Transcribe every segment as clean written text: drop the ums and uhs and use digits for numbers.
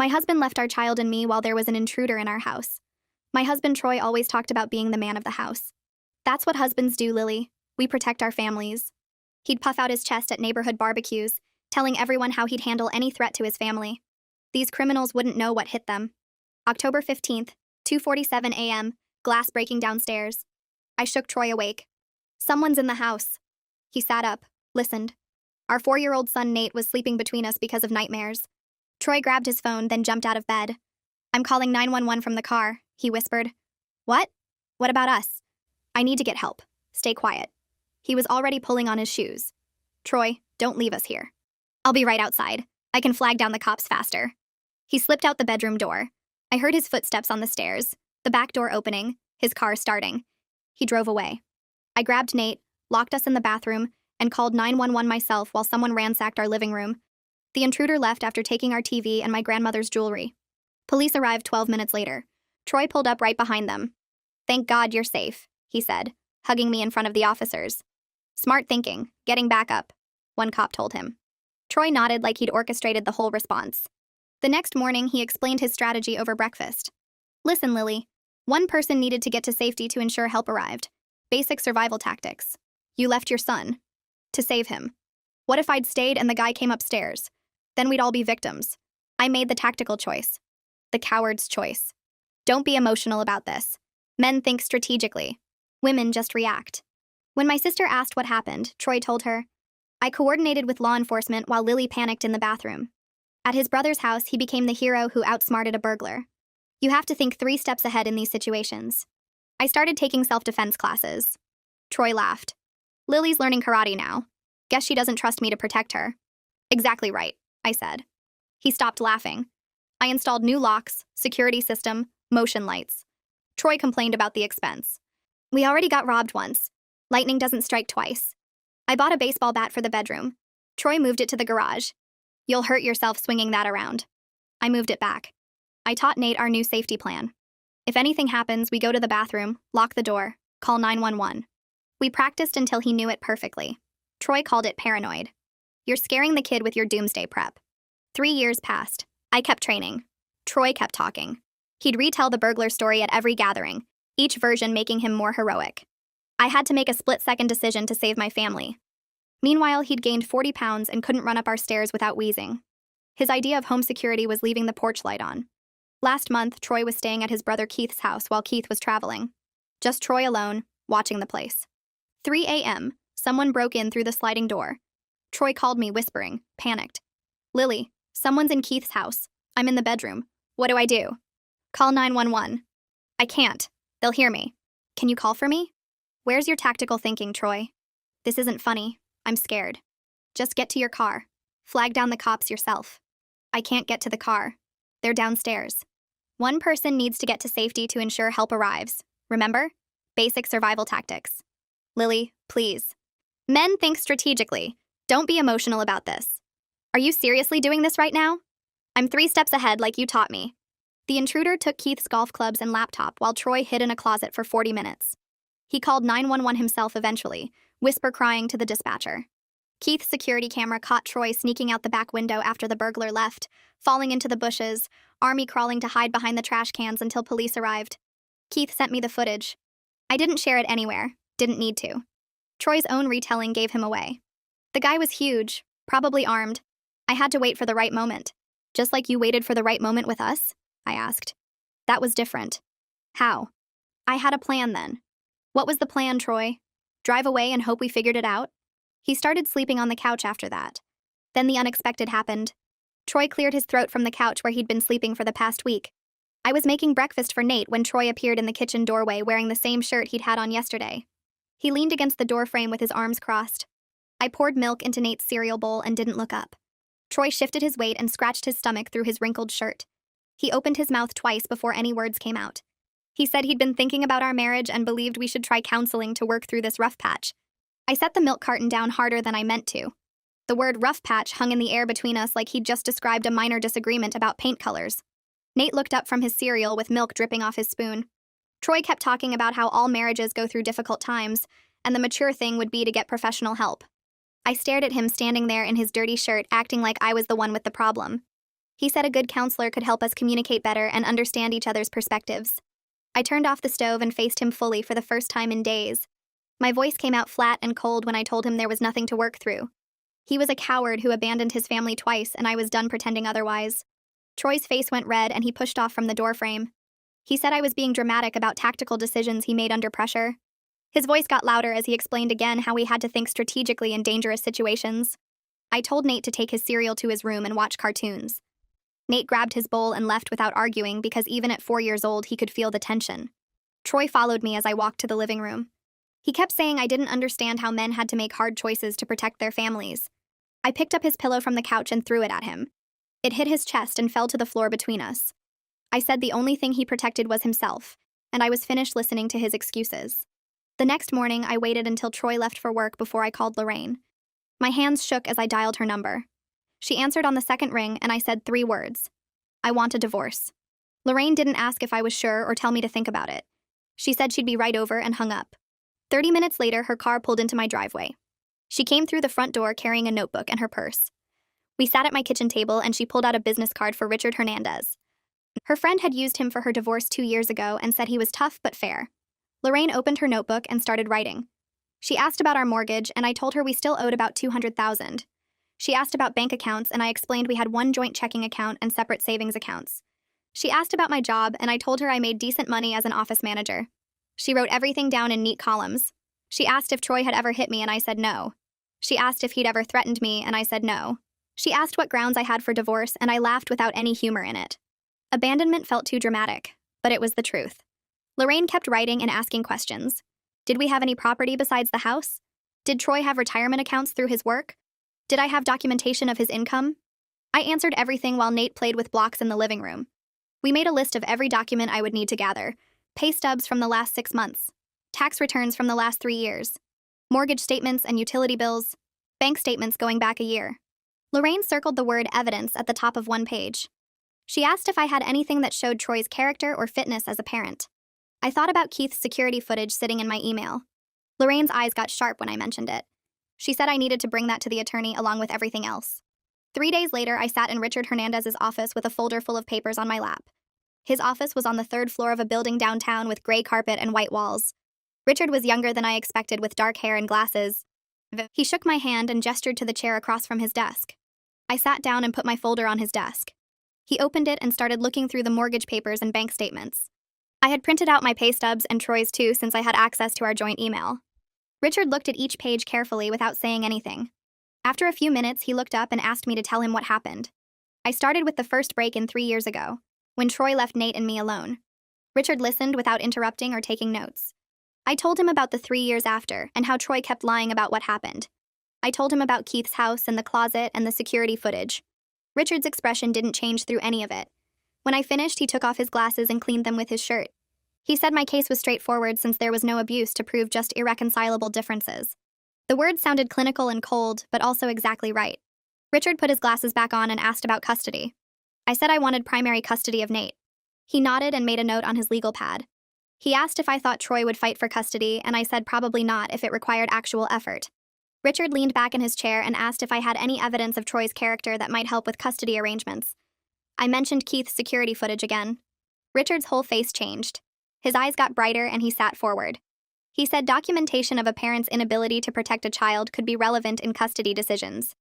My husband left our child and me while there was an intruder in our house. My husband Troy always talked about being the man of the house. That's what husbands do, Lily. We protect our families. He'd puff out his chest at neighborhood barbecues, telling everyone how he'd handle any threat to his family. These criminals wouldn't know what hit them. October 15th, 2:47 a.m., glass breaking downstairs. I shook Troy awake. Someone's in the house. He sat up, listened. Our 4-year-old son Nate was sleeping between us because of nightmares. Troy grabbed his phone, then jumped out of bed. I'm calling 911 from the car, he whispered. What? What about us? I need to get help. Stay quiet. He was already pulling on his shoes. Troy, don't leave us here. I'll be right outside. I can flag down the cops faster. He slipped out the bedroom door. I heard his footsteps on the stairs, the back door opening, his car starting. He drove away. I grabbed Nate, locked us in the bathroom, and called 911 myself while someone ransacked our living room. The intruder left after taking our TV and my grandmother's jewelry. Police arrived 12 minutes later. Troy pulled up right behind them. Thank God you're safe, he said, hugging me in front of the officers. Smart thinking, getting back up, one cop told him. Troy nodded like he'd orchestrated the whole response. The next morning, he explained his strategy over breakfast. Listen, Lily. One person needed to get to safety to ensure help arrived. Basic survival tactics. You left your son. To save him. What if I'd stayed and the guy came upstairs? Then we'd all be victims. I made the tactical choice. The coward's choice. Don't be emotional about this. Men think strategically. Women just react. When my sister asked what happened, Troy told her, I coordinated with law enforcement while Lily panicked in the bathroom. At his brother's house, he became the hero who outsmarted a burglar. You have to think 3 steps ahead in these situations. I started taking self-defense classes. Troy laughed. Lily's learning karate now. Guess she doesn't trust me to protect her. Exactly right, I said. He stopped laughing. I installed new locks, security system, motion lights. Troy complained about the expense. We already got robbed once. Lightning doesn't strike twice. I bought a baseball bat for the bedroom. Troy moved it to the garage. You'll hurt yourself swinging that around. I moved it back. I taught Nate our new safety plan. If anything happens, we go to the bathroom, lock the door, call 911. We practiced until he knew it perfectly. Troy called it paranoid. You're scaring the kid with your doomsday prep. 3 years passed. I kept training. Troy kept talking. He'd retell the burglar story at every gathering, each version making him more heroic. I had to make a split-second decision to save my family. Meanwhile, he'd gained 40 pounds and couldn't run up our stairs without wheezing. His idea of home security was leaving the porch light on. Last month, Troy was staying at his brother Keith's house while Keith was traveling. Just Troy alone, watching the place. 3 a.m., someone broke in through the sliding door. Troy called me, whispering, panicked. Lily, someone's in Keith's house. I'm in the bedroom. What do I do? Call 911. I can't. They'll hear me. Can you call for me? Where's your tactical thinking, Troy? This isn't funny. I'm scared. Just get to your car. Flag down the cops yourself. I can't get to the car. They're downstairs. One person needs to get to safety to ensure help arrives. Remember? Basic survival tactics. Lily, please. Men think strategically. Don't be emotional about this. Are you seriously doing this right now? I'm 3 steps ahead like you taught me. The intruder took Keith's golf clubs and laptop while Troy hid in a closet for 40 minutes. He called 911 himself eventually, whisper crying to the dispatcher. Keith's security camera caught Troy sneaking out the back window after the burglar left, falling into the bushes, Army crawling to hide behind the trash cans until police arrived. Keith sent me the footage. I didn't share it anywhere, didn't need to. Troy's own retelling gave him away. The guy was huge, probably armed. I had to wait for the right moment. Just like you waited for the right moment with us? I asked. That was different. How? I had a plan then. What was the plan, Troy? Drive away and hope we figured it out? He started sleeping on the couch after that. Then the unexpected happened. Troy cleared his throat from the couch where he'd been sleeping for the past week. I was making breakfast for Nate when Troy appeared in the kitchen doorway wearing the same shirt he'd had on yesterday. He leaned against the doorframe with his arms crossed. I poured milk into Nate's cereal bowl and didn't look up. Troy shifted his weight and scratched his stomach through his wrinkled shirt. He opened his mouth twice before any words came out. He said he'd been thinking about our marriage and believed we should try counseling to work through this rough patch. I set the milk carton down harder than I meant to. The word rough patch hung in the air between us like he'd just described a minor disagreement about paint colors. Nate looked up from his cereal with milk dripping off his spoon. Troy kept talking about how all marriages go through difficult times, and the mature thing would be to get professional help. I stared at him standing there in his dirty shirt, acting like I was the one with the problem. He said a good counselor could help us communicate better and understand each other's perspectives. I turned off the stove and faced him fully for the first time in days. My voice came out flat and cold when I told him there was nothing to work through. He was a coward who abandoned his family twice, and I was done pretending otherwise. Troy's face went red and he pushed off from the doorframe. He said I was being dramatic about tactical decisions he made under pressure. His voice got louder as he explained again how we had to think strategically in dangerous situations. I told Nate to take his cereal to his room and watch cartoons. Nate grabbed his bowl and left without arguing because even at 4 years old he could feel the tension. Troy followed me as I walked to the living room. He kept saying I didn't understand how men had to make hard choices to protect their families. I picked up his pillow from the couch and threw it at him. It hit his chest and fell to the floor between us. I said the only thing he protected was himself, and I was finished listening to his excuses. The next morning, I waited until Troy left for work before I called Lorraine. My hands shook as I dialed her number. She answered on the second ring, and I said 3 words. I want a divorce. Lorraine didn't ask if I was sure or tell me to think about it. She said she'd be right over and hung up. 30 minutes later, her car pulled into my driveway. She came through the front door carrying a notebook and her purse. We sat at my kitchen table and she pulled out a business card for Richard Hernandez. Her friend had used him for her divorce 2 years ago and said he was tough but fair. Lorraine opened her notebook and started writing. She asked about our mortgage and I told her we still owed about $200,000. She asked about bank accounts and I explained we had one joint checking account and separate savings accounts. She asked about my job and I told her I made decent money as an office manager. She wrote everything down in neat columns. She asked if Troy had ever hit me and I said no. She asked if he'd ever threatened me and I said no. She asked what grounds I had for divorce and I laughed without any humor in it. Abandonment felt too dramatic, but it was the truth. Lorraine kept writing and asking questions. Did we have any property besides the house? Did Troy have retirement accounts through his work? Did I have documentation of his income? I answered everything while Nate played with blocks in the living room. We made a list of every document I would need to gather. Pay stubs from the last 6 months. Tax returns from the last 3 years. Mortgage statements and utility bills. Bank statements going back a year. Lorraine circled the word evidence at the top of one page. She asked if I had anything that showed Troy's character or fitness as a parent. I thought about Keith's security footage sitting in my email. Lorraine's eyes got sharp when I mentioned it. She said I needed to bring that to the attorney along with everything else. 3 days later, I sat in Richard Hernandez's office with a folder full of papers on my lap. His office was on the 3rd floor of a building downtown with gray carpet and white walls. Richard was younger than I expected with dark hair and glasses. He shook my hand and gestured to the chair across from his desk. I sat down and put my folder on his desk. He opened it and started looking through the mortgage papers and bank statements. I had printed out my pay stubs and Troy's too since I had access to our joint email. Richard looked at each page carefully without saying anything. After a few minutes, he looked up and asked me to tell him what happened. I started with the first break-in 3 years ago, when Troy left Nate and me alone. Richard listened without interrupting or taking notes. I told him about the 3 years after and how Troy kept lying about what happened. I told him about Keith's house and the closet and the security footage. Richard's expression didn't change through any of it. When I finished, he took off his glasses and cleaned them with his shirt. He said my case was straightforward since there was no abuse to prove just irreconcilable differences. The words sounded clinical and cold, but also exactly right. Richard put his glasses back on and asked about custody. I said I wanted primary custody of Nate. He nodded and made a note on his legal pad. He asked if I thought Troy would fight for custody, and I said probably not if it required actual effort. Richard leaned back in his chair and asked if I had any evidence of Troy's character that might help with custody arrangements. I mentioned Keith's security footage again. Richard's whole face changed. His eyes got brighter and he sat forward. He said documentation of a parent's inability to protect a child could be relevant in custody decisions.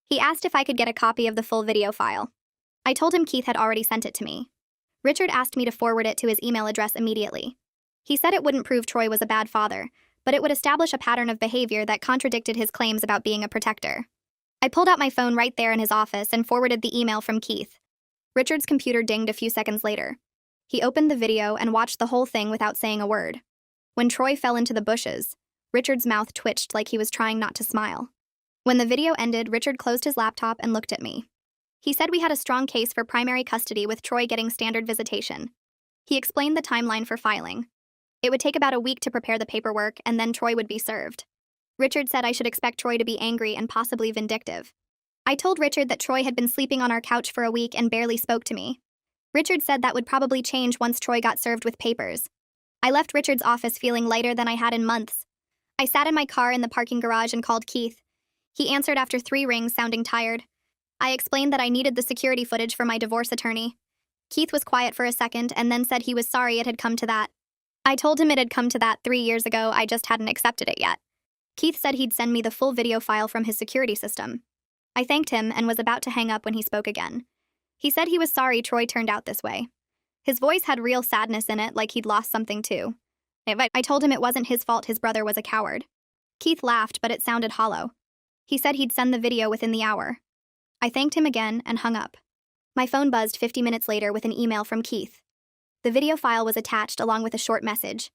He asked if I could get a copy of the full video file. I told him Keith had already sent it to me. Richard asked me to forward it to his email address immediately. He said it wouldn't prove Troy was a bad father, but it would establish a pattern of behavior that contradicted his claims about being a protector. I pulled out my phone right there in his office and forwarded the email from Keith. Richard's computer dinged a few seconds later. He opened the video and watched the whole thing without saying a word. When Troy fell into the bushes, Richard's mouth twitched like he was trying not to smile. When the video ended, Richard closed his laptop and looked at me. He said we had a strong case for primary custody with Troy getting standard visitation. He explained the timeline for filing. It would take about a week to prepare the paperwork, and then Troy would be served. Richard said I should expect Troy to be angry and possibly vindictive. I told Richard that Troy had been sleeping on our couch for a week and barely spoke to me. Richard said that would probably change once Troy got served with papers. I left Richard's office feeling lighter than I had in months. I sat in my car in the parking garage and called Keith. He answered after 3 rings, sounding tired. I explained that I needed the security footage for my divorce attorney. Keith was quiet for a second and then said he was sorry it had come to that. I told him it had come to that 3 years ago, I just hadn't accepted it yet. Keith said he'd send me the full video file from his security system. I thanked him and was about to hang up when he spoke again. He said he was sorry Troy turned out this way. His voice had real sadness in it, like he'd lost something too. I told him it wasn't his fault his brother was a coward. Keith laughed, but it sounded hollow. He said he'd send the video within the hour. I thanked him again and hung up. My phone buzzed 50 minutes later with an email from Keith. The video file was attached along with a short message.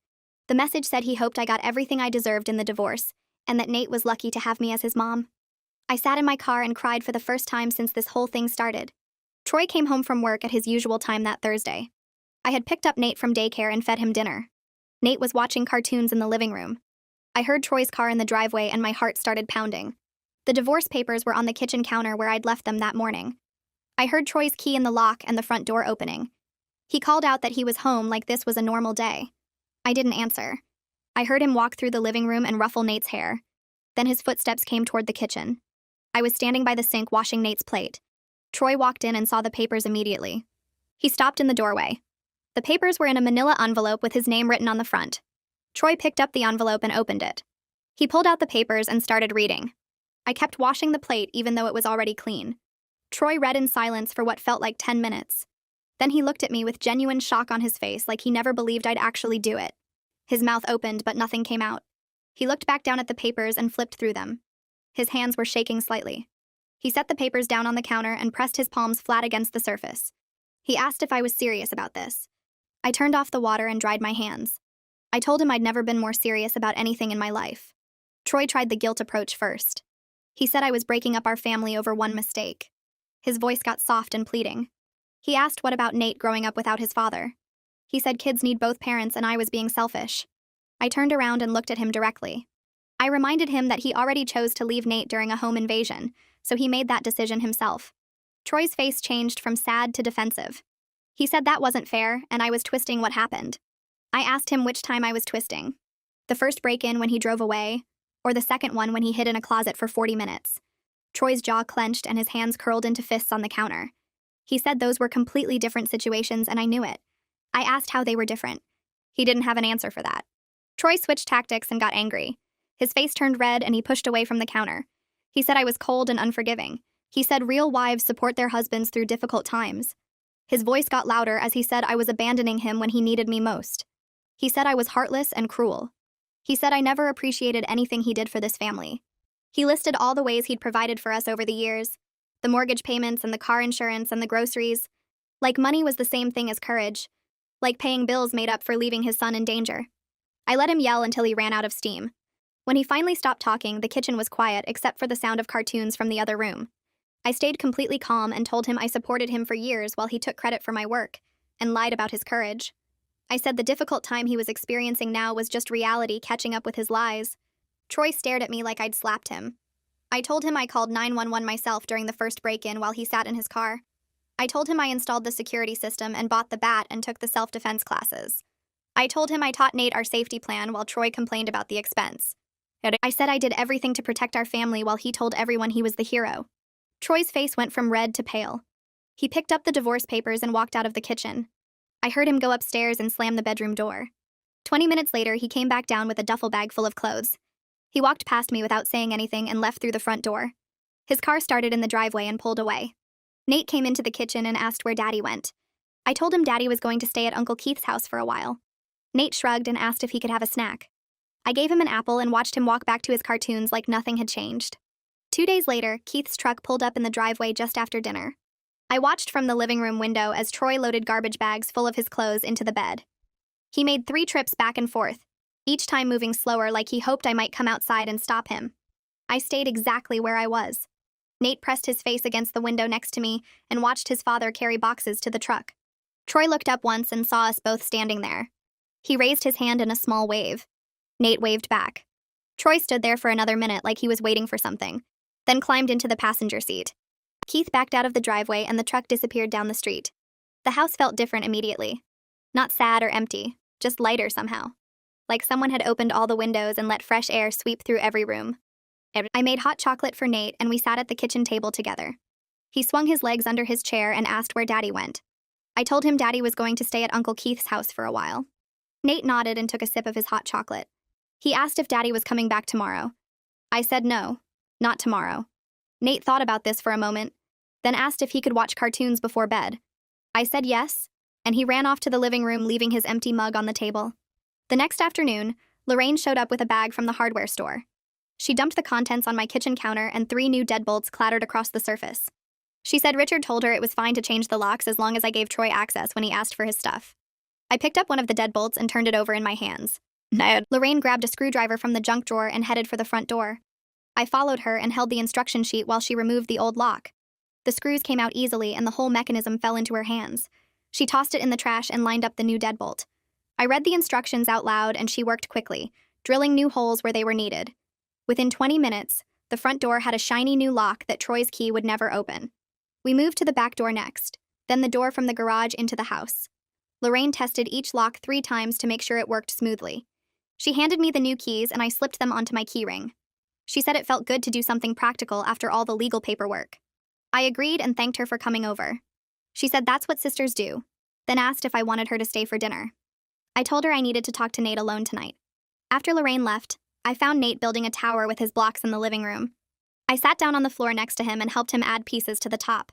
The message said he hoped I got everything I deserved in the divorce, and that Nate was lucky to have me as his mom. I sat in my car and cried for the first time since this whole thing started. Troy came home from work at his usual time that Thursday. I had picked up Nate from daycare and fed him dinner. Nate was watching cartoons in the living room. I heard Troy's car in the driveway and my heart started pounding. The divorce papers were on the kitchen counter where I'd left them that morning. I heard Troy's key in the lock and the front door opening. He called out that he was home like this was a normal day. I didn't answer. I heard him walk through the living room and ruffle Nate's hair. Then his footsteps came toward the kitchen. I was standing by the sink washing Nate's plate. Troy walked in and saw the papers immediately. He stopped in the doorway. The papers were in a manila envelope with his name written on the front. Troy picked up the envelope and opened it. He pulled out the papers and started reading. I kept washing the plate even though it was already clean. Troy read in silence for what felt like 10 minutes. Then he looked at me with genuine shock on his face, like he never believed I'd actually do it. His mouth opened, but nothing came out. He looked back down at the papers and flipped through them. His hands were shaking slightly. He set the papers down on the counter and pressed his palms flat against the surface. He asked if I was serious about this. I turned off the water and dried my hands. I told him I'd never been more serious about anything in my life. Troy tried the guilt approach first. He said I was breaking up our family over one mistake. His voice got soft and pleading. He asked what about Nate growing up without his father. He said kids need both parents and I was being selfish. I turned around and looked at him directly. I reminded him that he already chose to leave Nate during a home invasion, so he made that decision himself. Troy's face changed from sad to defensive. He said that wasn't fair, and I was twisting what happened. I asked him which time I was twisting. The first break-in when he drove away, or the second one when he hid in a closet for 40 minutes. Troy's jaw clenched and his hands curled into fists on the counter. He said those were completely different situations, and I knew it. I asked how they were different. He didn't have an answer for that. Troy switched tactics and got angry. His face turned red and he pushed away from the counter. He said I was cold and unforgiving. He said real wives support their husbands through difficult times. His voice got louder as he said I was abandoning him when he needed me most. He said I was heartless and cruel. He said I never appreciated anything he did for this family. He listed all the ways he'd provided for us over the years. The mortgage payments and the car insurance and the groceries. Like money was the same thing as courage. Like paying bills made up for leaving his son in danger. I let him yell until he ran out of steam. When he finally stopped talking, the kitchen was quiet except for the sound of cartoons from the other room. I stayed completely calm and told him I supported him for years while he took credit for my work, and lied about his courage. I said the difficult time he was experiencing now was just reality catching up with his lies. Troy stared at me like I'd slapped him. I told him I called 911 myself during the first break-in while he sat in his car. I told him I installed the security system and bought the bat and took the self-defense classes. I told him I taught Nate our safety plan while Troy complained about the expense. I said I did everything to protect our family while he told everyone he was the hero. Troy's face went from red to pale. He picked up the divorce papers and walked out of the kitchen. I heard him go upstairs and slam the bedroom door. 20 minutes later, he came back down with a duffel bag full of clothes. He walked past me without saying anything and left through the front door. His car started in the driveway and pulled away. Nate came into the kitchen and asked where Daddy went. I told him Daddy was going to stay at Uncle Keith's house for a while. Nate shrugged and asked if he could have a snack. I gave him an apple and watched him walk back to his cartoons like nothing had changed. 2 days later, Keith's truck pulled up in the driveway just after dinner. I watched from the living room window as Troy loaded garbage bags full of his clothes into the bed. He made 3 trips back and forth, each time moving slower like he hoped I might come outside and stop him. I stayed exactly where I was. Nate pressed his face against the window next to me and watched his father carry boxes to the truck. Troy looked up once and saw us both standing there. He raised his hand in a small wave. Nate waved back. Troy stood there for another minute like he was waiting for something, then climbed into the passenger seat. Keith backed out of the driveway and the truck disappeared down the street. The house felt different immediately. Not sad or empty, just lighter somehow. Like someone had opened all the windows and let fresh air sweep through every room. I made hot chocolate for Nate and we sat at the kitchen table together. He swung his legs under his chair and asked where Daddy went. I told him Daddy was going to stay at Uncle Keith's house for a while. Nate nodded and took a sip of his hot chocolate. He asked if Daddy was coming back tomorrow. I said no, not tomorrow. Nate thought about this for a moment, then asked if he could watch cartoons before bed. I said yes, and he ran off to the living room, leaving his empty mug on the table. The next afternoon, Lorraine showed up with a bag from the hardware store. She dumped the contents on my kitchen counter and 3 new deadbolts clattered across the surface. She said Richard told her it was fine to change the locks as long as I gave Troy access when he asked for his stuff. I picked up one of the deadbolts and turned it over in my hands. Ned. Lorraine grabbed a screwdriver from the junk drawer and headed for the front door. I followed her and held the instruction sheet while she removed the old lock. The screws came out easily and the whole mechanism fell into her hands. She tossed it in the trash and lined up the new deadbolt. I read the instructions out loud and she worked quickly, drilling new holes where they were needed. Within 20 minutes, the front door had a shiny new lock that Troy's key would never open. We moved to the back door next, then the door from the garage into the house. Lorraine tested each lock 3 times to make sure it worked smoothly. She handed me the new keys and I slipped them onto my keyring. She said it felt good to do something practical after all the legal paperwork. I agreed and thanked her for coming over. She said that's what sisters do, then asked if I wanted her to stay for dinner. I told her I needed to talk to Nate alone tonight. After Lorraine left, I found Nate building a tower with his blocks in the living room. I sat down on the floor next to him and helped him add pieces to the top.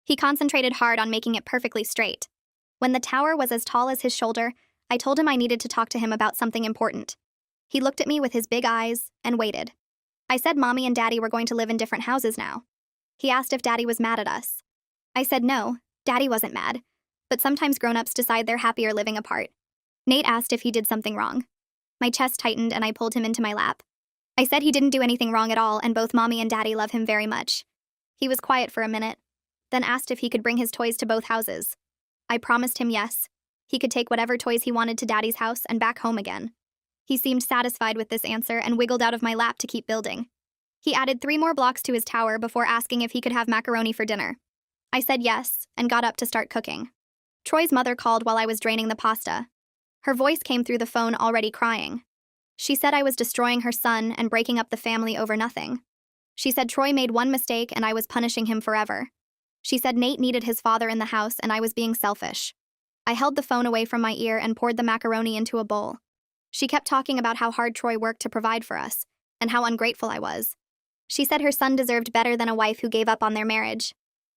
He concentrated hard on making it perfectly straight. When the tower was as tall as his shoulder, I told him I needed to talk to him about something important. He looked at me with his big eyes and waited. I said Mommy and Daddy were going to live in different houses now. He asked if Daddy was mad at us. I said no, Daddy wasn't mad, but sometimes grown-ups decide they're happier living apart. Nate asked if he did something wrong. My chest tightened and I pulled him into my lap. I said he didn't do anything wrong at all and both Mommy and Daddy love him very much. He was quiet for a minute, then asked if he could bring his toys to both houses. I promised him yes. He could take whatever toys he wanted to Daddy's house and back home again. He seemed satisfied with this answer and wiggled out of my lap to keep building. He added 3 more blocks to his tower before asking if he could have macaroni for dinner. I said yes and got up to start cooking. Troy's mother called while I was draining the pasta. Her voice came through the phone already crying. She said I was destroying her son and breaking up the family over nothing. She said Troy made one mistake and I was punishing him forever. She said Nate needed his father in the house and I was being selfish. I held the phone away from my ear and poured the macaroni into a bowl. She kept talking about how hard Troy worked to provide for us, and how ungrateful I was. She said her son deserved better than a wife who gave up on their marriage.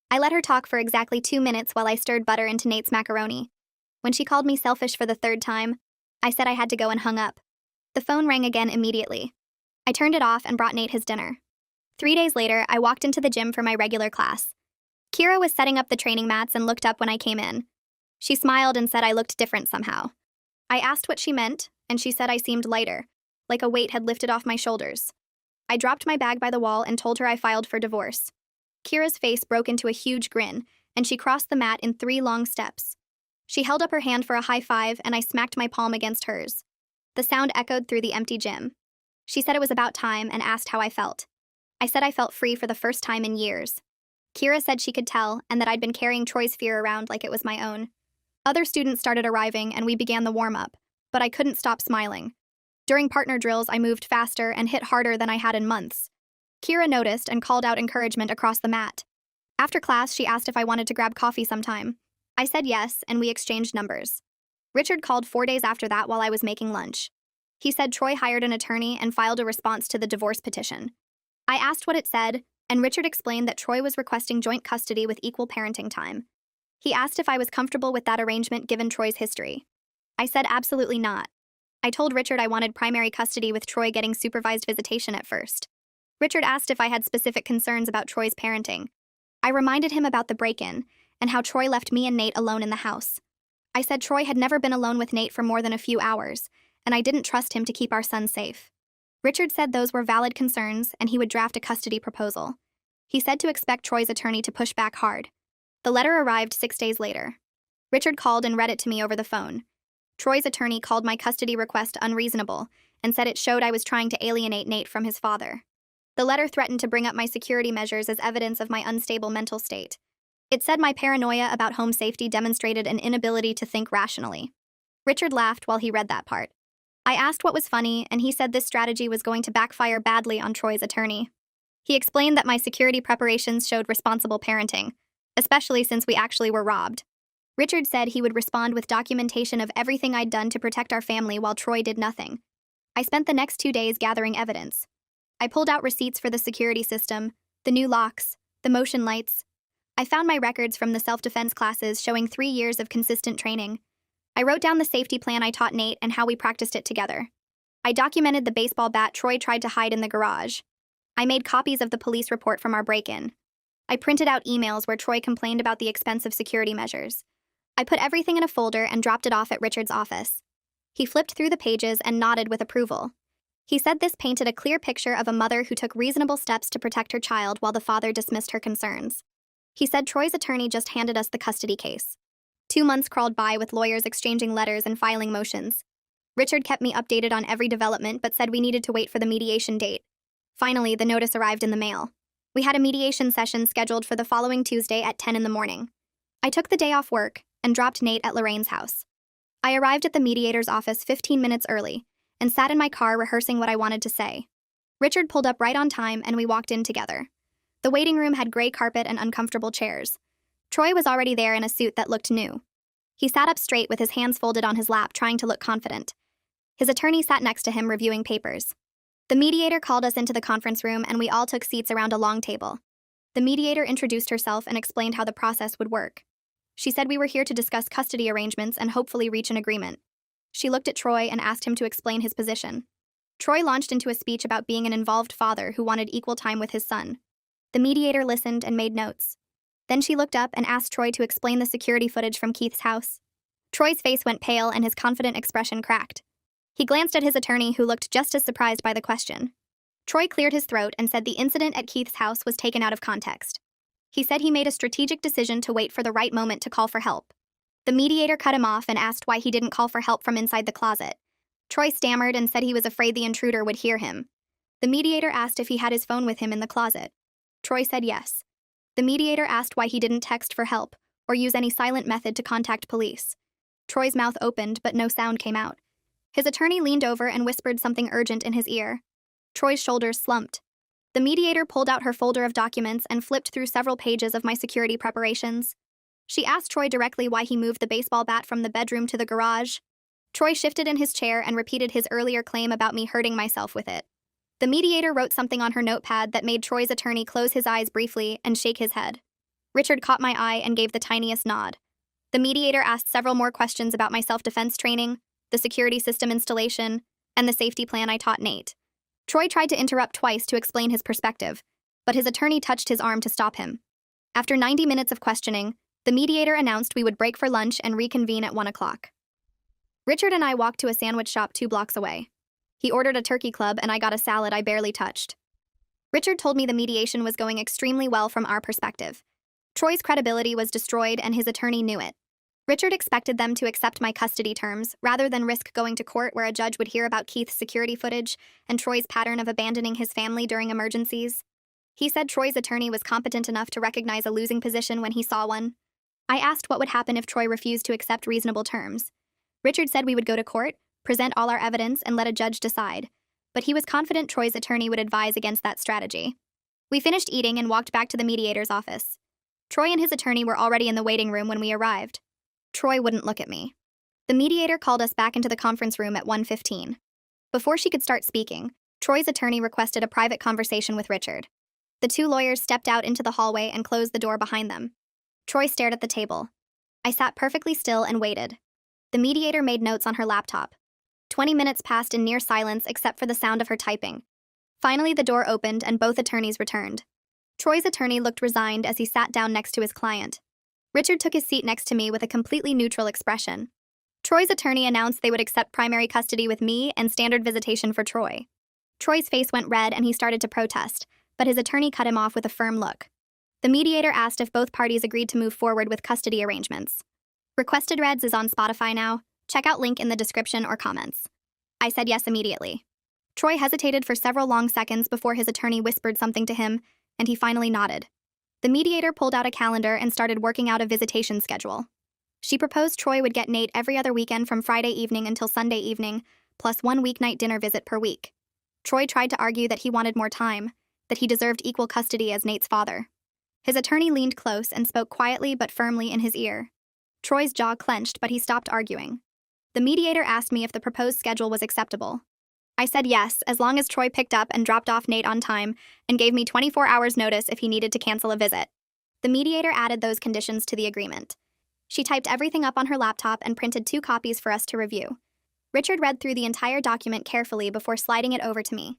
I let her talk for exactly 2 minutes while I stirred butter into Nate's macaroni. When she called me selfish for the 3rd time, I said I had to go and hung up. The phone rang again immediately. I turned it off and brought Nate his dinner. 3 days later, I walked into the gym for my regular class. Kira was setting up the training mats and looked up when I came in. She smiled and said I looked different somehow. I asked what she meant, and she said I seemed lighter, like a weight had lifted off my shoulders. I dropped my bag by the wall and told her I filed for divorce. Kira's face broke into a huge grin, and she crossed the mat in 3 long steps. She held up her hand for a high five, and I smacked my palm against hers. The sound echoed through the empty gym. She said it was about time and asked how I felt. I said I felt free for the first time in years. Kira said she could tell and that I'd been carrying Troy's fear around like it was my own. Other students started arriving and we began the warm-up, but I couldn't stop smiling. During partner drills, I moved faster and hit harder than I had in months. Kira noticed and called out encouragement across the mat. After class, she asked if I wanted to grab coffee sometime. I said yes, and we exchanged numbers. Richard called 4 days after that while I was making lunch. He said Troy hired an attorney and filed a response to the divorce petition. I asked what it said, and Richard explained that Troy was requesting joint custody with equal parenting time. He asked if I was comfortable with that arrangement given Troy's history. I said absolutely not. I told Richard I wanted primary custody with Troy getting supervised visitation at first. Richard asked if I had specific concerns about Troy's parenting. I reminded him about the break-in and how Troy left me and Nate alone in the house. I said Troy had never been alone with Nate for more than a few hours, and I didn't trust him to keep our son safe. Richard said those were valid concerns and he would draft a custody proposal. He said to expect Troy's attorney to push back hard. The letter arrived 6 days later. Richard called and read it to me over the phone. Troy's attorney called my custody request unreasonable and said it showed I was trying to alienate Nate from his father. The letter threatened to bring up my security measures as evidence of my unstable mental state. It said my paranoia about home safety demonstrated an inability to think rationally. Richard laughed while he read that part. I asked what was funny, and he said this strategy was going to backfire badly on Troy's attorney. He explained that my security preparations showed responsible parenting, especially since we actually were robbed. Richard said he would respond with documentation of everything I'd done to protect our family while Troy did nothing. I spent the next 2 days gathering evidence. I pulled out receipts for the security system, the new locks, the motion lights. I found my records from the self-defense classes showing 3 years of consistent training. I wrote down the safety plan I taught Nate and how we practiced it together. I documented the baseball bat Troy tried to hide in the garage. I made copies of the police report from our break-in. I printed out emails where Troy complained about the expensive security measures. I put everything in a folder and dropped it off at Richard's office. He flipped through the pages and nodded with approval. He said this painted a clear picture of a mother who took reasonable steps to protect her child while the father dismissed her concerns. He said Troy's attorney just handed us the custody case. 2 months crawled by with lawyers exchanging letters and filing motions. Richard kept me updated on every development but said we needed to wait for the mediation date. Finally, the notice arrived in the mail. We had a mediation session scheduled for the following Tuesday at 10 in the morning. I took the day off work and dropped Nate at Lorraine's house. I arrived at the mediator's office 15 minutes early and sat in my car rehearsing what I wanted to say. Richard pulled up right on time and we walked in together. The waiting room had gray carpet and uncomfortable chairs. Troy was already there in a suit that looked new. He sat up straight with his hands folded on his lap, trying to look confident. His attorney sat next to him reviewing papers. The mediator called us into the conference room and we all took seats around a long table. The mediator introduced herself and explained how the process would work. She said we were here to discuss custody arrangements and hopefully reach an agreement. She looked at Troy and asked him to explain his position. Troy launched into a speech about being an involved father who wanted equal time with his son. The mediator listened and made notes. Then she looked up and asked Troy to explain the security footage from Keith's house. Troy's face went pale and his confident expression cracked. He glanced at his attorney, who looked just as surprised by the question. Troy cleared his throat and said the incident at Keith's house was taken out of context. He said he made a strategic decision to wait for the right moment to call for help. The mediator cut him off and asked why he didn't call for help from inside the closet. Troy stammered and said he was afraid the intruder would hear him. The mediator asked if he had his phone with him in the closet. Troy said yes. The mediator asked why he didn't text for help or use any silent method to contact police. Troy's mouth opened, but no sound came out. His attorney leaned over and whispered something urgent in his ear. Troy's shoulders slumped. The mediator pulled out her folder of documents and flipped through several pages of my security preparations. She asked Troy directly why he moved the baseball bat from the bedroom to the garage. Troy shifted in his chair and repeated his earlier claim about me hurting myself with it. The mediator wrote something on her notepad that made Troy's attorney close his eyes briefly and shake his head. Richard caught my eye and gave the tiniest nod. The mediator asked several more questions about my self-defense training, the security system installation, and the safety plan I taught Nate. Troy tried to interrupt twice to explain his perspective, but his attorney touched his arm to stop him. After 90 minutes of questioning, the mediator announced we would break for lunch and reconvene at 1 o'clock. Richard and I walked to a sandwich shop 2 blocks away. He ordered a turkey club and I got a salad I barely touched. Richard told me the mediation was going extremely well from our perspective. Troy's credibility was destroyed and his attorney knew it. Richard expected them to accept my custody terms rather than risk going to court where a judge would hear about Keith's security footage and Troy's pattern of abandoning his family during emergencies. He said Troy's attorney was competent enough to recognize a losing position when he saw one. I asked what would happen if Troy refused to accept reasonable terms. Richard said we would go to court, present all our evidence, and let a judge decide, but he was confident Troy's attorney would advise against that strategy. We finished eating and walked back to the mediator's office. Troy and his attorney were already in the waiting room when we arrived. Troy wouldn't look at me. The mediator called us back into the conference room at 1:15. Before she could start speaking, Troy's attorney requested a private conversation with Richard. The 2 lawyers stepped out into the hallway and closed the door behind them. Troy stared at the table. I sat perfectly still and waited. The mediator made notes on her laptop. 20 minutes passed in near silence except for the sound of her typing. Finally, the door opened and both attorneys returned. Troy's attorney looked resigned as he sat down next to his client. Richard took his seat next to me with a completely neutral expression. Troy's attorney announced they would accept primary custody with me and standard visitation for Troy. Troy's face went red and he started to protest, but his attorney cut him off with a firm look. The mediator asked if both parties agreed to move forward with custody arrangements. Requested Reds is on Spotify now. Check out link in the description or comments. I said yes immediately. Troy hesitated for several long seconds before his attorney whispered something to him, and he finally nodded. The mediator pulled out a calendar and started working out a visitation schedule. She proposed Troy would get Nate every other weekend from Friday evening until Sunday evening, plus 1 weeknight dinner visit per week. Troy tried to argue that he wanted more time. that he deserved equal custody as Nate's father. His attorney leaned close and spoke quietly but firmly in his ear. Troy's jaw clenched, but he stopped arguing. The mediator asked me if the proposed schedule was acceptable. I said yes, as long as Troy picked up and dropped off Nate on time and gave me 24 hours notice if he needed to cancel a visit. The mediator added those conditions to the agreement. She typed everything up on her laptop and printed 2 copies for us to review. Richard read through the entire document carefully before sliding it over to me.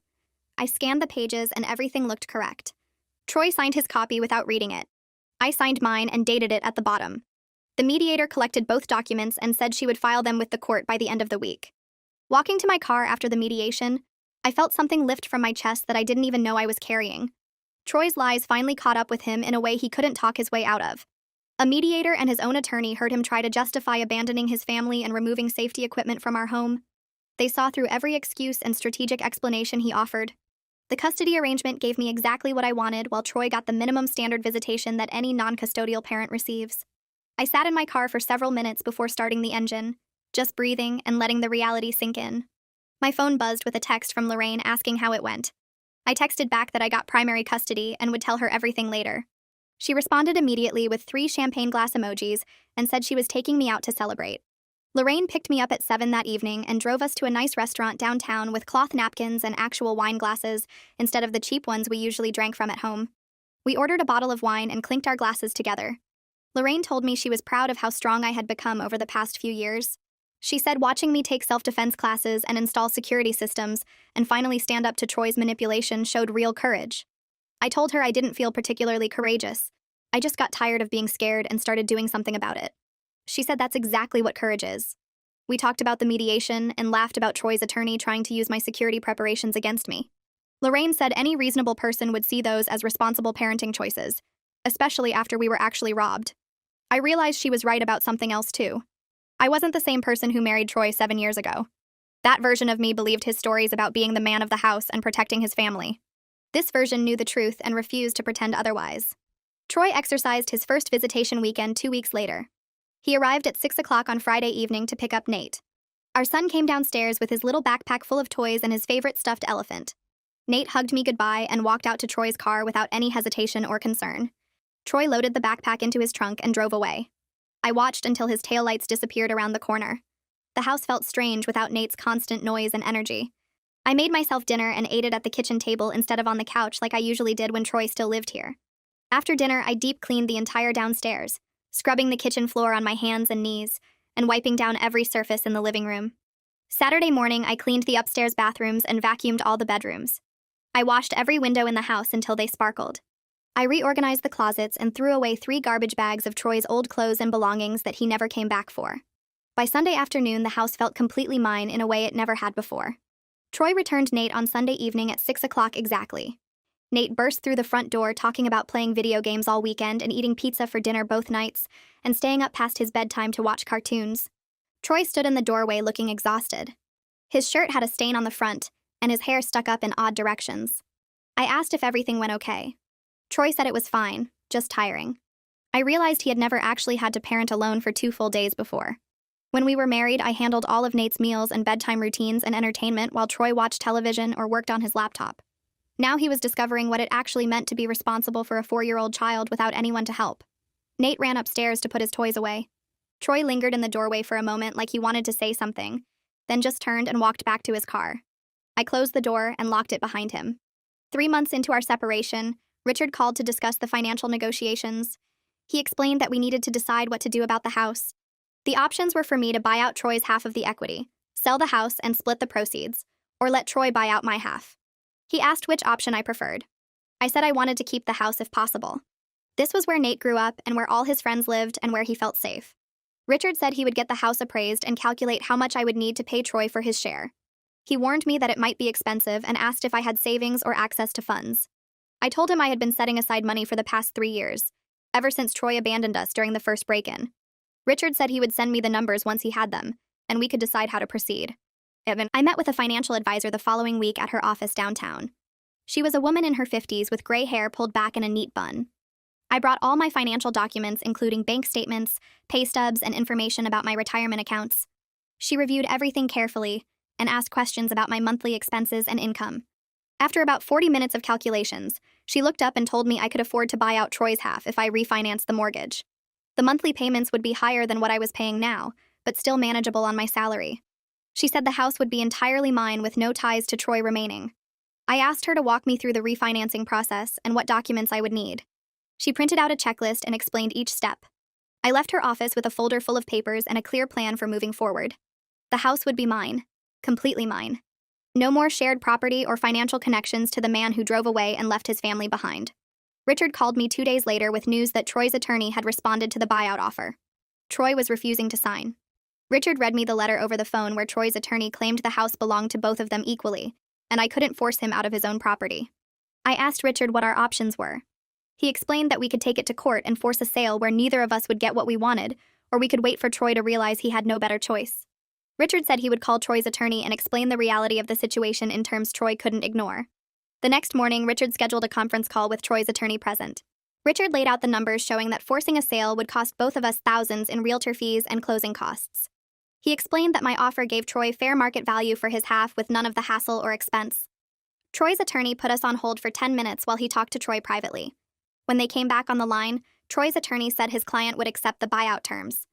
I scanned the pages and everything looked correct. Troy signed his copy without reading it. I signed mine and dated it at the bottom. The mediator collected both documents and said she would file them with the court by the end of the week. Walking to my car after the mediation, I felt something lift from my chest that I didn't even know I was carrying. Troy's lies finally caught up with him in a way he couldn't talk his way out of. A mediator and his own attorney heard him try to justify abandoning his family and removing safety equipment from our home. They saw through every excuse and strategic explanation he offered. The custody arrangement gave me exactly what I wanted, while Troy got the minimum standard visitation that any non-custodial parent receives. I sat in my car for several minutes before starting the engine, just breathing and letting the reality sink in. My phone buzzed with a text from Lorraine asking how it went. I texted back that I got primary custody and would tell her everything later. She responded immediately with 3 champagne glass emojis and said she was taking me out to celebrate. Lorraine picked me up at 7 that evening and drove us to a nice restaurant downtown with cloth napkins and actual wine glasses instead of the cheap ones we usually drank from at home. We ordered a bottle of wine and clinked our glasses together. Lorraine told me she was proud of how strong I had become over the past few years. She said watching me take self-defense classes and install security systems and finally stand up to Troy's manipulation showed real courage. I told her I didn't feel particularly courageous. I just got tired of being scared and started doing something about it. She said that's exactly what courage is. We talked about the mediation and laughed about Troy's attorney trying to use my security preparations against me. Lorraine said any reasonable person would see those as responsible parenting choices, especially after we were actually robbed. I realized she was right about something else too. I wasn't the same person who married Troy 7 years ago. That version of me believed his stories about being the man of the house and protecting his family. This version knew the truth and refused to pretend otherwise. Troy exercised his first visitation weekend 2 weeks later. He arrived at 6 o'clock on Friday evening to pick up Nate. Our son came downstairs with his little backpack full of toys and his favorite stuffed elephant. Nate hugged me goodbye and walked out to Troy's car without any hesitation or concern. Troy loaded the backpack into his trunk and drove away. I watched until his taillights disappeared around the corner. The house felt strange without Nate's constant noise and energy. I made myself dinner and ate it at the kitchen table instead of on the couch like I usually did when Troy still lived here. After dinner, I deep cleaned the entire downstairs, scrubbing the kitchen floor on my hands and knees, and wiping down every surface in the living room. Saturday morning, I cleaned the upstairs bathrooms and vacuumed all the bedrooms. I washed every window in the house until they sparkled. I reorganized the closets and threw away 3 garbage bags of Troy's old clothes and belongings that he never came back for. By Sunday afternoon, the house felt completely mine in a way it never had before. Troy returned Nate on Sunday evening at 6 o'clock exactly. Nate burst through the front door talking about playing video games all weekend and eating pizza for dinner both nights, and staying up past his bedtime to watch cartoons. Troy stood in the doorway looking exhausted. His shirt had a stain on the front, and his hair stuck up in odd directions. I asked if everything went okay. Troy said it was fine, just tiring. I realized he had never actually had to parent alone for 2 full days before. When we were married, I handled all of Nate's meals and bedtime routines and entertainment while Troy watched television or worked on his laptop. Now he was discovering what it actually meant to be responsible for a 4-year-old child without anyone to help. Nate ran upstairs to put his toys away. Troy lingered in the doorway for a moment like he wanted to say something, then just turned and walked back to his car. I closed the door and locked it behind him. 3 months into our separation, Richard called to discuss the financial negotiations. He explained that we needed to decide what to do about the house. The options were for me to buy out Troy's half of the equity, sell the house and split the proceeds, or let Troy buy out my half. He asked which option I preferred. I said I wanted to keep the house if possible. This was where Nate grew up and where all his friends lived and where he felt safe. Richard said he would get the house appraised and calculate how much I would need to pay Troy for his share. He warned me that it might be expensive and asked if I had savings or access to funds. I told him I had been setting aside money for the past 3 years, ever since Troy abandoned us during the first break-in. Richard said he would send me the numbers once he had them, and we could decide how to proceed. I met with a financial advisor the following week at her office downtown. She was a woman in her 50s with gray hair pulled back in a neat bun. I brought all my financial documents, including bank statements, pay stubs, and information about my retirement accounts. She reviewed everything carefully and asked questions about my monthly expenses and income. After about 40 minutes of calculations, she looked up and told me I could afford to buy out Troy's half if I refinanced the mortgage. The monthly payments would be higher than what I was paying now, but still manageable on my salary. She said the house would be entirely mine with no ties to Troy remaining. I asked her to walk me through the refinancing process and what documents I would need. She printed out a checklist and explained each step. I left her office with a folder full of papers and a clear plan for moving forward. The house would be mine. Completely mine. No more shared property or financial connections to the man who drove away and left his family behind. Richard called me 2 days later with news that Troy's attorney had responded to the buyout offer. Troy was refusing to sign. Richard read me the letter over the phone where Troy's attorney claimed the house belonged to both of them equally, and I couldn't force him out of his own property. I asked Richard what our options were. He explained that we could take it to court and force a sale where neither of us would get what we wanted, or we could wait for Troy to realize he had no better choice. Richard said he would call Troy's attorney and explain the reality of the situation in terms Troy couldn't ignore. The next morning, Richard scheduled a conference call with Troy's attorney present. Richard laid out the numbers showing that forcing a sale would cost both of us thousands in realtor fees and closing costs. He explained that my offer gave Troy fair market value for his half with none of the hassle or expense. Troy's attorney put us on hold for 10 minutes while he talked to Troy privately. When they came back on the line, Troy's attorney said his client would accept the buyout terms.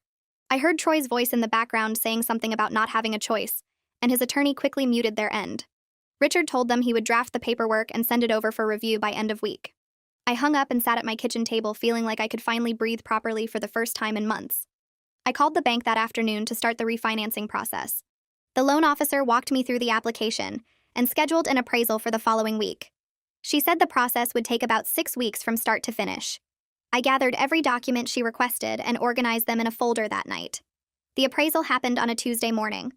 I heard Troy's voice in the background saying something about not having a choice, and his attorney quickly muted their end. Richard told them he would draft the paperwork and send it over for review by end of week. I hung up and sat at my kitchen table feeling like I could finally breathe properly for the first time in months. I called the bank that afternoon to start the refinancing process. The loan officer walked me through the application and scheduled an appraisal for the following week. She said the process would take about 6 weeks from start to finish. I gathered every document she requested and organized them in a folder that night. The appraisal happened on a Tuesday morning.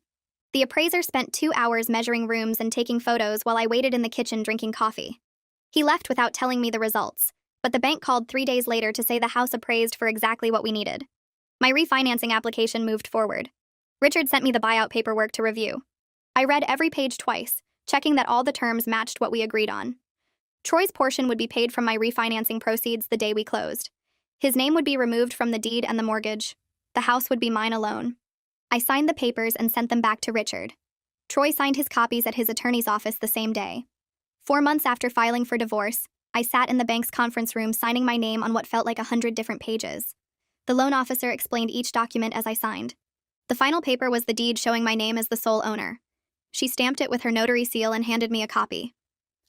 The appraiser spent 2 hours measuring rooms and taking photos while I waited in the kitchen drinking coffee. He left without telling me the results, but the bank called 3 days later to say the house appraised for exactly what we needed. My refinancing application moved forward. Richard sent me the buyout paperwork to review. I read every page twice, checking that all the terms matched what we agreed on. Troy's portion would be paid from my refinancing proceeds the day we closed. His name would be removed from the deed and the mortgage. The house would be mine alone. I signed the papers and sent them back to Richard. Troy signed his copies at his attorney's office the same day. 4 months after filing for divorce, I sat in the bank's conference room signing my name on what felt like 100 different pages. The loan officer explained each document as I signed. The final paper was the deed showing my name as the sole owner. She stamped it with her notary seal and handed me a copy.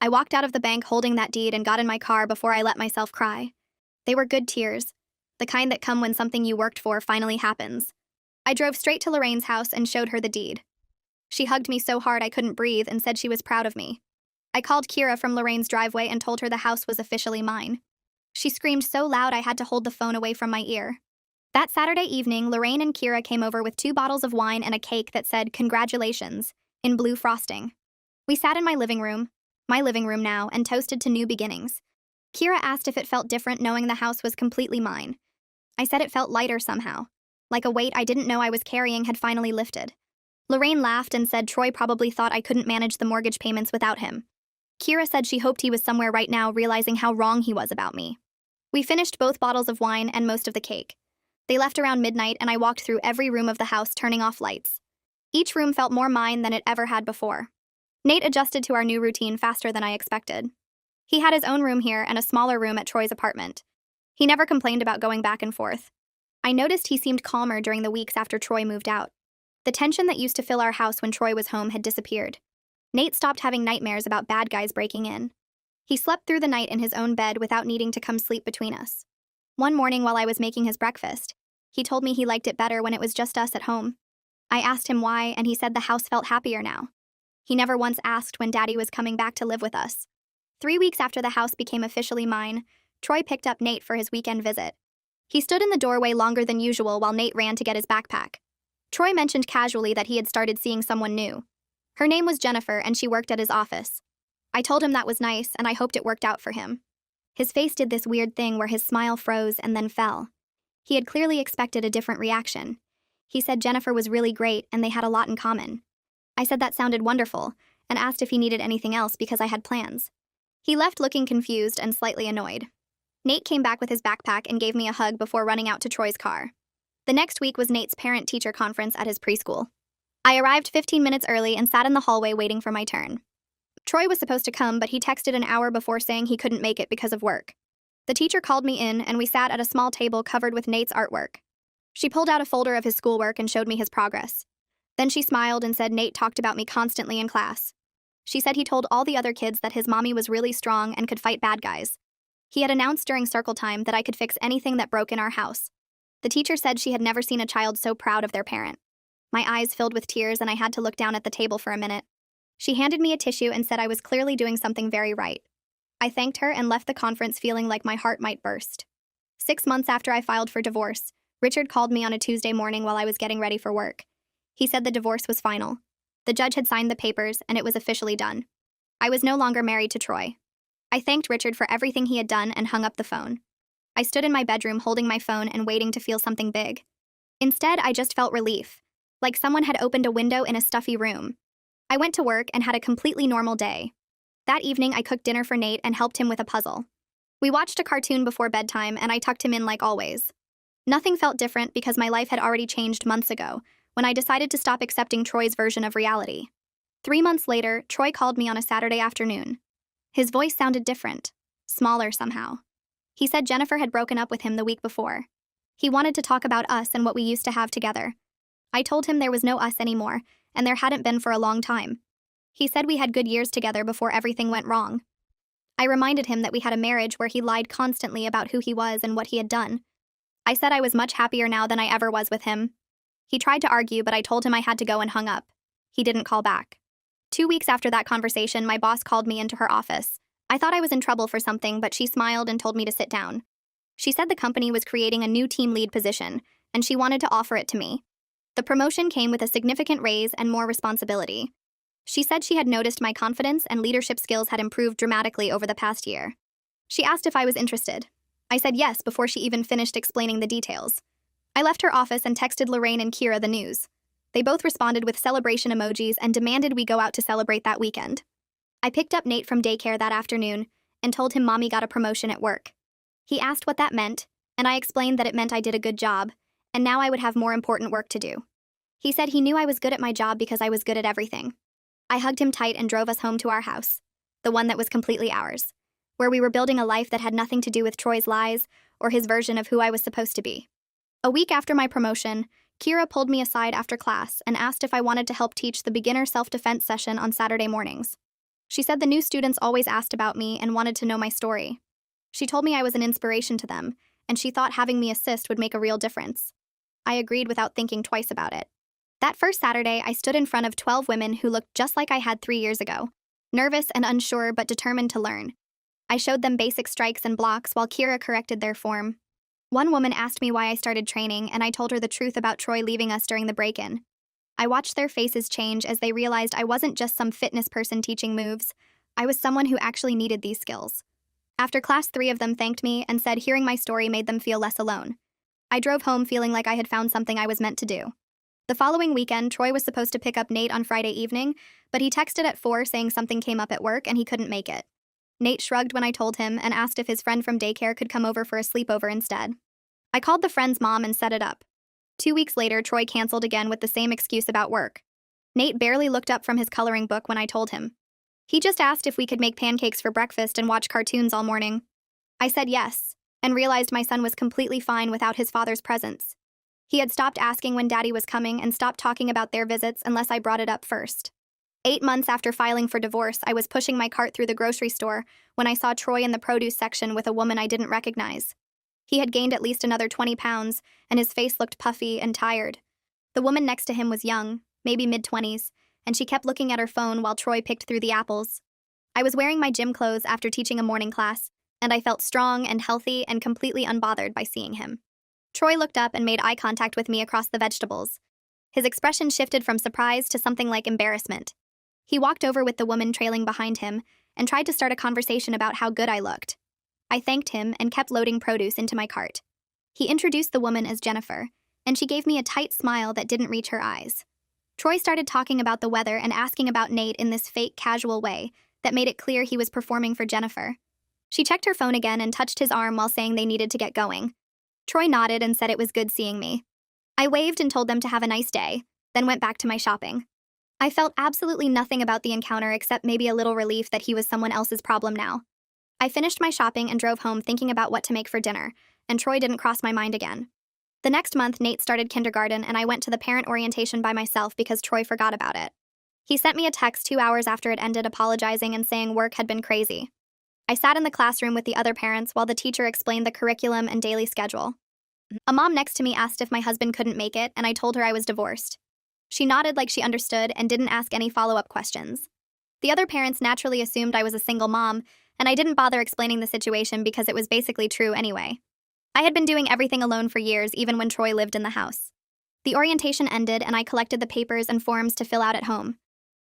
I walked out of the bank holding that deed and got in my car before I let myself cry. They were good tears, the kind that come when something you worked for finally happens. I drove straight to Lorraine's house and showed her the deed. She hugged me so hard I couldn't breathe and said she was proud of me. I called Kira from Lorraine's driveway and told her the house was officially mine. She screamed so loud I had to hold the phone away from my ear. That Saturday evening, Lorraine and Kira came over with 2 bottles of wine and a cake that said, "Congratulations," in blue frosting. We sat in my living room now, and toasted to new beginnings. Kira asked if it felt different knowing the house was completely mine. I said it felt lighter somehow, like a weight I didn't know I was carrying had finally lifted. Lorraine laughed and said Troy probably thought I couldn't manage the mortgage payments without him. Kira said she hoped he was somewhere right now realizing how wrong he was about me. We finished both bottles of wine and most of the cake. They left around midnight and I walked through every room of the house turning off lights. Each room felt more mine than it ever had before. Nate adjusted to our new routine faster than I expected. He had his own room here and a smaller room at Troy's apartment. He never complained about going back and forth. I noticed he seemed calmer during the weeks after Troy moved out. The tension that used to fill our house when Troy was home had disappeared. Nate stopped having nightmares about bad guys breaking in. He slept through the night in his own bed without needing to come sleep between us. One morning while I was making his breakfast, he told me he liked it better when it was just us at home. I asked him why, and he said the house felt happier now. He never once asked when Daddy was coming back to live with us. 3 weeks after the house became officially mine, Troy picked up Nate for his weekend visit. He stood in the doorway longer than usual while Nate ran to get his backpack. Troy mentioned casually that he had started seeing someone new. Her name was Jennifer, and she worked at his office. I told him that was nice, and I hoped it worked out for him. His face did this weird thing where his smile froze and then fell. He had clearly expected a different reaction. He said Jennifer was really great and they had a lot in common. I said that sounded wonderful, and asked if he needed anything else because I had plans. He left looking confused and slightly annoyed. Nate came back with his backpack and gave me a hug before running out to Troy's car. The next week was Nate's parent-teacher conference at his preschool. I arrived 15 minutes early and sat in the hallway waiting for my turn. Troy was supposed to come, but he texted an hour before saying he couldn't make it because of work. The teacher called me in, and we sat at a small table covered with Nate's artwork. She pulled out a folder of his schoolwork and showed me his progress. Then she smiled and said Nate talked about me constantly in class. She said he told all the other kids that his mommy was really strong and could fight bad guys. He had announced during circle time that I could fix anything that broke in our house. The teacher said she had never seen a child so proud of their parent. My eyes filled with tears and I had to look down at the table for a minute. She handed me a tissue and said I was clearly doing something very right. I thanked her and left the conference feeling like my heart might burst. 6 months after I filed for divorce, Richard called me on a Tuesday morning while I was getting ready for work. He said the divorce was final. The judge had signed the papers and it was officially done. I was no longer married to Troy. I thanked Richard for everything he had done and hung up the phone. I stood in my bedroom holding my phone and waiting to feel something big. Instead, I just felt relief, like someone had opened a window in a stuffy room. I went to work and had a completely normal day. That evening, I cooked dinner for Nate and helped him with a puzzle. We watched a cartoon before bedtime and I tucked him in like always. Nothing felt different because my life had already changed months ago, when I decided to stop accepting Troy's version of reality. 3 months later, Troy called me on a Saturday afternoon. His voice sounded different, smaller somehow. He said Jennifer had broken up with him the week before. He wanted to talk about us and what we used to have together. I told him there was no us anymore, and there hadn't been for a long time. He said we had good years together before everything went wrong. I reminded him that we had a marriage where he lied constantly about who he was and what he had done. I said I was much happier now than I ever was with him. He tried to argue, but I told him I had to go and hung up. He didn't call back. 2 weeks after that conversation, my boss called me into her office. I thought I was in trouble for something, but she smiled and told me to sit down. She said the company was creating a new team lead position, and she wanted to offer it to me. The promotion came with a significant raise and more responsibility. She said she had noticed my confidence and leadership skills had improved dramatically over the past year. She asked if I was interested. I said yes before she even finished explaining the details. I left her office and texted Lorraine and Kira the news. They both responded with celebration emojis and demanded we go out to celebrate that weekend. I picked up Nate from daycare that afternoon and told him Mommy got a promotion at work. He asked what that meant, and I explained that it meant I did a good job, and now I would have more important work to do. He said he knew I was good at my job because I was good at everything. I hugged him tight and drove us home to our house, the one that was completely ours, where we were building a life that had nothing to do with Troy's lies or his version of who I was supposed to be. A week after my promotion, Kira pulled me aside after class and asked if I wanted to help teach the beginner self-defense session on Saturday mornings. She said the new students always asked about me and wanted to know my story. She told me I was an inspiration to them, and she thought having me assist would make a real difference. I agreed without thinking twice about it. That first Saturday, I stood in front of 12 women who looked just like I had 3 years ago, nervous and unsure but determined to learn. I showed them basic strikes and blocks while Kira corrected their form. One woman asked me why I started training, and I told her the truth about Troy leaving us during the break-in. I watched their faces change as they realized I wasn't just some fitness person teaching moves. I was someone who actually needed these skills. After class, 3 of them thanked me and said hearing my story made them feel less alone. I drove home feeling like I had found something I was meant to do. The following weekend, Troy was supposed to pick up Nate on Friday evening, but he texted at 4 saying something came up at work and he couldn't make it. Nate shrugged when I told him and asked if his friend from daycare could come over for a sleepover instead. I called the friend's mom and set it up. 2 weeks later, Troy canceled again with the same excuse about work. Nate barely looked up from his coloring book when I told him. He just asked if we could make pancakes for breakfast and watch cartoons all morning. I said yes, and realized my son was completely fine without his father's presence. He had stopped asking when Daddy was coming and stopped talking about their visits unless I brought it up first. 8 months after filing for divorce, I was pushing my cart through the grocery store when I saw Troy in the produce section with a woman I didn't recognize. He had gained at least another 20 pounds, and his face looked puffy and tired. The woman next to him was young, maybe mid-20s, and she kept looking at her phone while Troy picked through the apples. I was wearing my gym clothes after teaching a morning class, and I felt strong and healthy and completely unbothered by seeing him. Troy looked up and made eye contact with me across the vegetables. His expression shifted from surprise to something like embarrassment. He walked over with the woman trailing behind him and tried to start a conversation about how good I looked. I thanked him and kept loading produce into my cart. He introduced the woman as Jennifer, and she gave me a tight smile that didn't reach her eyes. Troy started talking about the weather and asking about Nate in this fake, casual way that made it clear he was performing for Jennifer. She checked her phone again and touched his arm while saying they needed to get going. Troy nodded and said it was good seeing me. I waved and told them to have a nice day, then went back to my shopping. I felt absolutely nothing about the encounter except maybe a little relief that he was someone else's problem now. I finished my shopping and drove home thinking about what to make for dinner, and Troy didn't cross my mind again. The next month, Nate started kindergarten, and I went to the parent orientation by myself because Troy forgot about it. He sent me a text 2 hours after it ended apologizing and saying work had been crazy. I sat in the classroom with the other parents while the teacher explained the curriculum and daily schedule. A mom next to me asked if my husband couldn't make it, and I told her I was divorced. She nodded like she understood and didn't ask any follow-up questions. The other parents naturally assumed I was a single mom, and I didn't bother explaining the situation because it was basically true anyway. I had been doing everything alone for years, even when Troy lived in the house. The orientation ended, and I collected the papers and forms to fill out at home.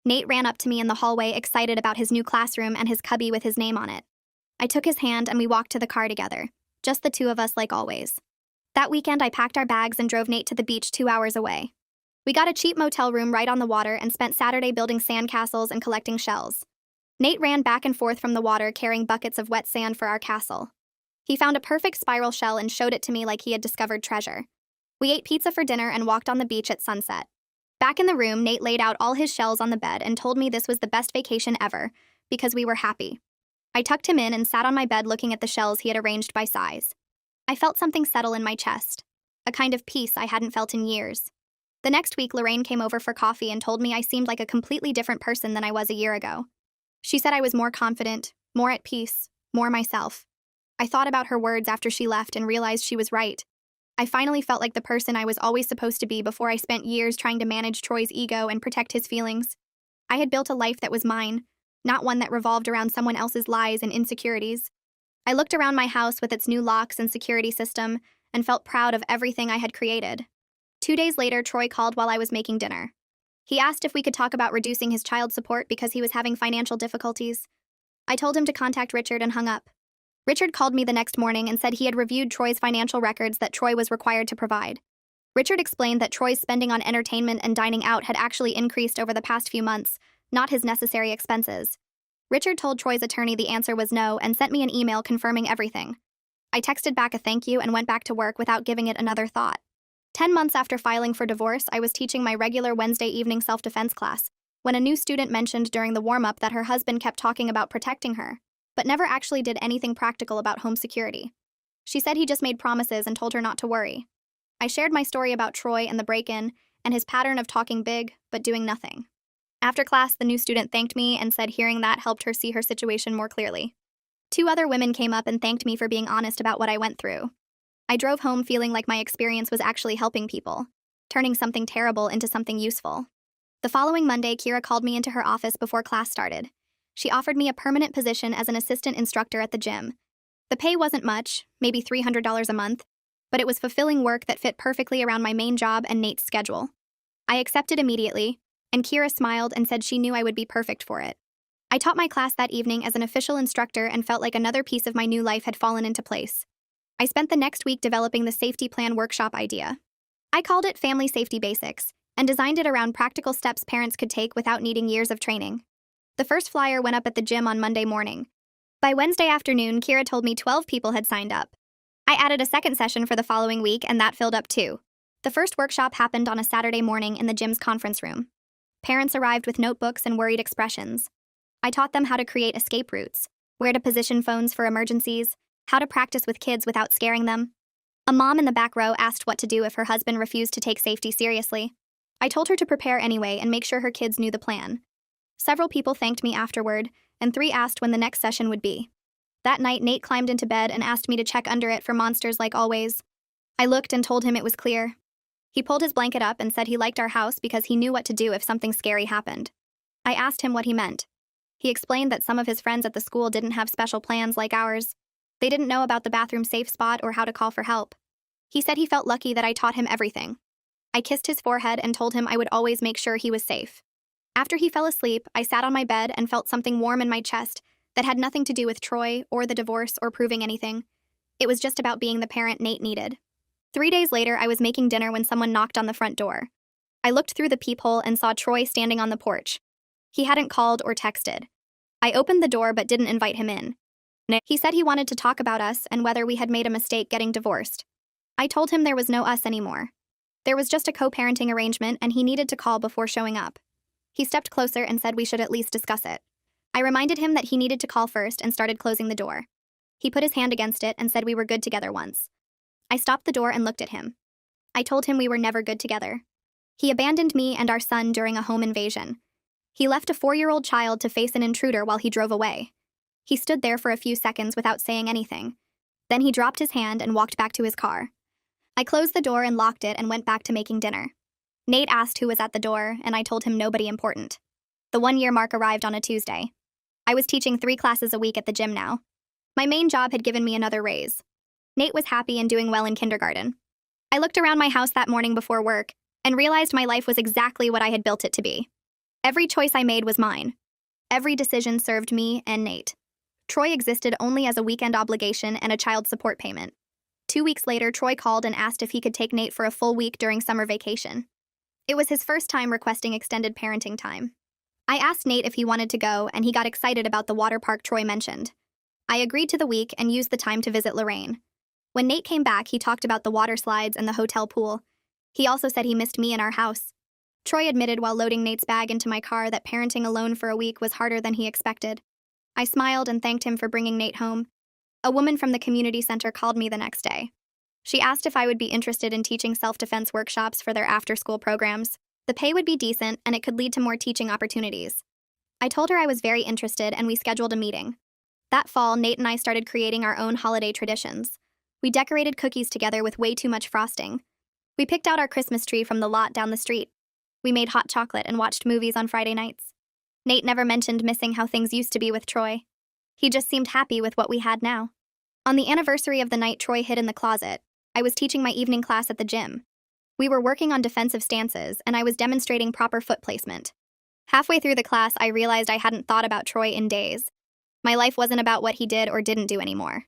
Nate ran up to me in the hallway, excited about his new classroom and his cubby with his name on it. I took his hand and we walked to the car together, just the two of us like always. That weekend, I packed our bags and drove Nate to the beach 2 hours away. We got a cheap motel room right on the water and spent Saturday building sandcastles and collecting shells. Nate ran back and forth from the water carrying buckets of wet sand for our castle. He found a perfect spiral shell and showed it to me like he had discovered treasure. We ate pizza for dinner and walked on the beach at sunset. Back in the room, Nate laid out all his shells on the bed and told me this was the best vacation ever, because we were happy. I tucked him in and sat on my bed looking at the shells he had arranged by size. I felt something settle in my chest, a kind of peace I hadn't felt in years. The next week, Lorraine came over for coffee and told me I seemed like a completely different person than I was a year ago. She said I was more confident, more at peace, more myself. I thought about her words after she left and realized she was right. I finally felt like the person I was always supposed to be before I spent years trying to manage Troy's ego and protect his feelings. I had built a life that was mine, not one that revolved around someone else's lies and insecurities. I looked around my house with its new locks and security system and felt proud of everything I had created. 2 days later, Troy called while I was making dinner. He asked if we could talk about reducing his child support because he was having financial difficulties. I told him to contact Richard and hung up. Richard called me the next morning and said he had reviewed Troy's financial records that Troy was required to provide. Richard explained that Troy's spending on entertainment and dining out had actually increased over the past few months, not his necessary expenses. Richard told Troy's attorney the answer was no and sent me an email confirming everything. I texted back a thank you and went back to work without giving it another thought. 10 months after filing for divorce, I was teaching my regular Wednesday evening self-defense class when a new student mentioned during the warm-up that her husband kept talking about protecting her, but never actually did anything practical about home security. She said he just made promises and told her not to worry. I shared my story about Troy and the break-in and his pattern of talking big but doing nothing. After class, the new student thanked me and said hearing that helped her see her situation more clearly. 2 other women came up and thanked me for being honest about what I went through. I drove home feeling like my experience was actually helping people, turning something terrible into something useful. The following Monday, Kira called me into her office before class started. She offered me a permanent position as an assistant instructor at the gym. The pay wasn't much, maybe $300 a month, but it was fulfilling work that fit perfectly around my main job and Nate's schedule. I accepted immediately, and Kira smiled and said she knew I would be perfect for it. I taught my class that evening as an official instructor and felt like another piece of my new life had fallen into place. I spent the next week developing the safety plan workshop idea. I called it Family Safety Basics and designed it around practical steps parents could take without needing years of training. The first flyer went up at the gym on Monday morning. By Wednesday afternoon, Kira told me 12 people had signed up. I added a second session for the following week, and that filled up too. The first workshop happened on a Saturday morning in the gym's conference room. Parents arrived with notebooks and worried expressions. I taught them how to create escape routes, where to position phones for emergencies, how to practice with kids without scaring them. A mom in the back row asked what to do if her husband refused to take safety seriously. I told her to prepare anyway and make sure her kids knew the plan. Several people thanked me afterward, and 3 asked when the next session would be. That night, Nate climbed into bed and asked me to check under it for monsters like always. I looked and told him it was clear. He pulled his blanket up and said he liked our house because he knew what to do if something scary happened. I asked him what he meant. He explained that some of his friends at the school didn't have special plans like ours. They didn't know about the bathroom safe spot or how to call for help. He said he felt lucky that I taught him everything. I kissed his forehead and told him I would always make sure he was safe. After he fell asleep, I sat on my bed and felt something warm in my chest that had nothing to do with Troy or the divorce or proving anything. It was just about being the parent Nate needed. 3 days later, I was making dinner when someone knocked on the front door. I looked through the peephole and saw Troy standing on the porch. He hadn't called or texted. I opened the door but didn't invite him in. He said he wanted to talk about us and whether we had made a mistake getting divorced. I told him there was no us anymore. There was just a co-parenting arrangement and he needed to call before showing up. He stepped closer and said we should at least discuss it. I reminded him that he needed to call first and started closing the door. He put his hand against it and said we were good together once. I stopped the door and looked at him. I told him we were never good together. He abandoned me and our son during a home invasion. He left a 4-year-old child to face an intruder while he drove away. He stood there for a few seconds without saying anything. Then he dropped his hand and walked back to his car. I closed the door and locked it and went back to making dinner. Nate asked who was at the door, and I told him nobody important. The 1-year mark arrived on a Tuesday. I was teaching 3 classes a week at the gym now. My main job had given me another raise. Nate was happy and doing well in kindergarten. I looked around my house that morning before work and realized my life was exactly what I had built it to be. Every choice I made was mine. Every decision served me and Nate. Troy existed only as a weekend obligation and a child support payment. 2 weeks later, Troy called and asked if he could take Nate for a full week during summer vacation. It was his first time requesting extended parenting time. I asked Nate if he wanted to go, and he got excited about the water park Troy mentioned. I agreed to the week and used the time to visit Lorraine. When Nate came back, he talked about the water slides and the hotel pool. He also said he missed me in our house. Troy admitted while loading Nate's bag into my car that parenting alone for a week was harder than he expected. I smiled and thanked him for bringing Nate home. A woman from the community center called me the next day. She asked if I would be interested in teaching self-defense workshops for their after-school programs. The pay would be decent, and it could lead to more teaching opportunities. I told her I was very interested, and we scheduled a meeting. That fall, Nate and I started creating our own holiday traditions. We decorated cookies together with way too much frosting. We picked out our Christmas tree from the lot down the street. We made hot chocolate and watched movies on Friday nights. Nate never mentioned missing how things used to be with Troy. He just seemed happy with what we had now. On the anniversary of the night Troy hid in the closet, I was teaching my evening class at the gym. We were working on defensive stances, and I was demonstrating proper foot placement. Halfway through the class, I realized I hadn't thought about Troy in days. My life wasn't about what he did or didn't do anymore.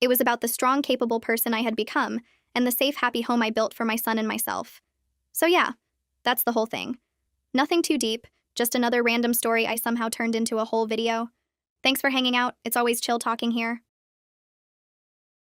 It was about the strong, capable person I had become and the safe, happy home I built for my son and myself. So yeah, that's the whole thing. Nothing too deep, just another random story I somehow turned into a whole video. Thanks for hanging out. It's always chill talking here.